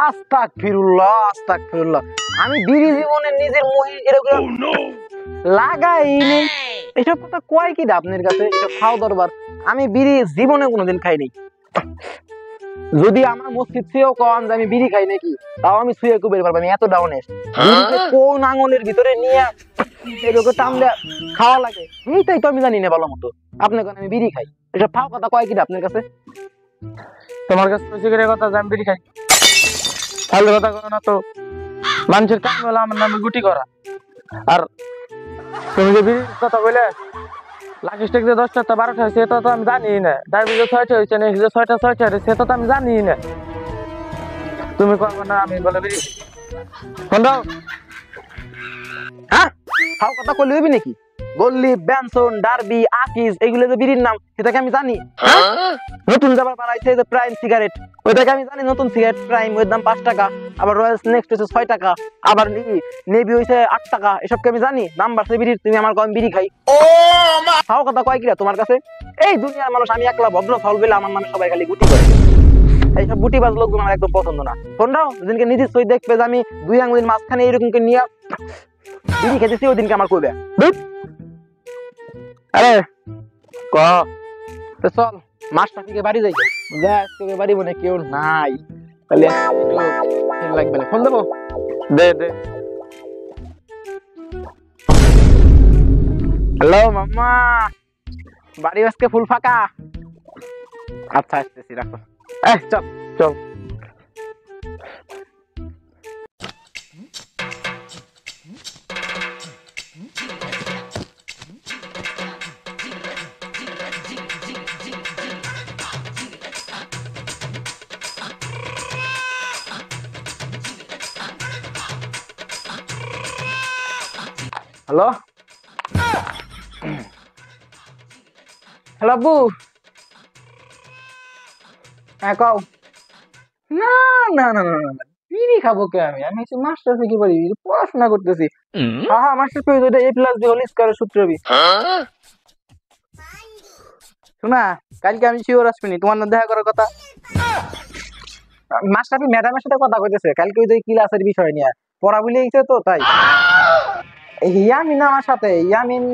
আস্তাগফিরুল্লাহ আস্তাগফিরুল্লাহ। আমি বিড়ি জীবনে নিজের মুখে এরকম লাগাই নেই। এসব কথা কয় কি আপনার কাছে? এসব খাও দরবার। আমি বিড়ি জীবনে কোনোদিন খাইনি। যদি আমার মসজিদ ছুঁয়েও কন যে আমি বিড়ি খাই নাকি, তাও আমি ছুঁয়ে বের পারবো। আমি এত ডাউনেস্ট। কোন আঙুলের ভিতরে নিয়ে এরকম টানলে খাওয়া লাগে এইটাই তো আমি জানি না ভালো মতো। আপনি কোন আমি বিড়ি খাই? এসব ফাও কথা কয় কি আপনার কাছে? তোমার কাছে সিগারেটের কথা যে আমি বিড়ি খাই, ভালো কথা করো না তো। মানুষের কাম হলো আমার নামে গুটি করা। আর তুমি যে বিড়ির কথা বলে লাকি স্টেক যে 10টা 12টা হয়েছে এটা তো আমি জানি না। ডায়াবেটিস 6টা হয়েছে না, 6টা 6টা হয়েছে সেটা তো আমি জানি না। তুমি করবে না আমি বলে বিড়ি ফোন দাও। হ্যাঁ, ফাও কথা কইলে হইবি নাকি? গল্লি, ব্যানসন, ডার্বি, আকিজ এগুলো যে বিড়ির নাম, সেটাকে আমি জানি। নতুন যাবার বানাইছে যে প্রাইম সিগারেট, ওইটাকে আমি জানি। নতুন সিগারেট প্রাইম, ওর দাম 5 টাকা। আবার রয়্যাল নেক্সট হচ্ছে 6 টাকা। আবার নেভি হইছে 8 টাকা। এসবকে আমি জানি। দাম বাড়ছে বিড়ির, তুমি আমার কম বিড়ি খাই। ফাও কথা কয় কিরা তোমার কাছে? এই দুনিয়ার মানুষ আমি একলা ভদ্র ফল বলে আমার নামে সবাই খালি গুটি করে। এইসব গুটিবাজ লোকগুলো আমার একদম পছন্দ না। ফোনটাও যেদিনকে নিজের সই দেখবে যে আমি 2 আঙ্গুলের মাঝখানে এরকমকে নিয়ে বিড়ি খেতেছি, ওই দিনকে আমার কইবে আরে ক তো চল মাছটা থেকে বাড়ি যাই। আজকে বাড়ি মনে কেউ নাই, তাহলে লাগবে না। ফোন দেবো? দে দে। হ্যালো মাম্মা, বাড়ি আজকে ফুল ফাঁকা? আচ্ছা আসতেছি, রাখো। চল চল। হ্যালো হ্যালো আব্বু। হ্যাঁ কও। না না না না না, বিড়ি খাবো কে? আমি আমি মাস্টার কি পারি, পড়াশোনা করতেছি। হ্যাঁ মাস্টার পেয়ে ওইটা A+B হোল স্কয়ারের সূত্র বি। শোনা, কালকে আমি শিওর আসবিনি, তোমার না দেখা করার কথা। মাস্টারপি ম্যাডামের সাথে কথা কইতেছে কালকে ওই যে ক্লাসের বিষয় নিয়ে পড়া ভুলে গেছে তো, তাই। ইয়ামিন আমার সাথে, ইয়ামিন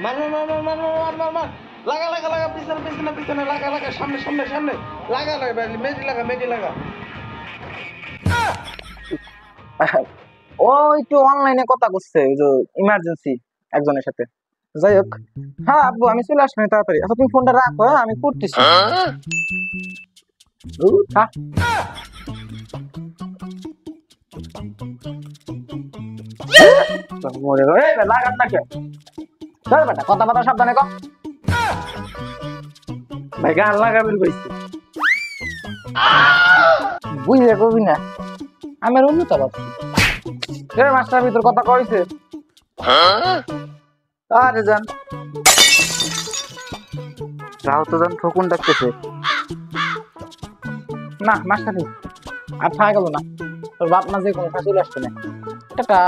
মার মার মার মার মার মার মার মার। লাগা লাগা লাগা, পিছনে পিছনে পিছনে লাগা লাগা, সামনে সামনে সামনে লাগা লাগা, মেজি লাগা। ও একটু অনলাইনে কথা করছে, ওই যে ইমার্জেন্সি একজনের সাথে। যাই হোক, হ্যাঁ আব্বু আমি চলে আসবো তাড়াতাড়ি। আচ্ছা তুমি ফোনটা রাখো, হ্যাঁ আমি করতেছি। লাগান না কে? কথা বার্তা সাবধানে কর ভাই, গান লাগাবেন কইছি। বুঝলে কবি না, আমার অন্য তো ভাবছি মাস্টার ভিতর কথা কইছে। আরে যান রাও তো যান, ফকুন ডাকতেছে। না মাস্টার আর থাকা গেল না, তোর বাপ মা যে কোনো চলে আসছে না। টাটা।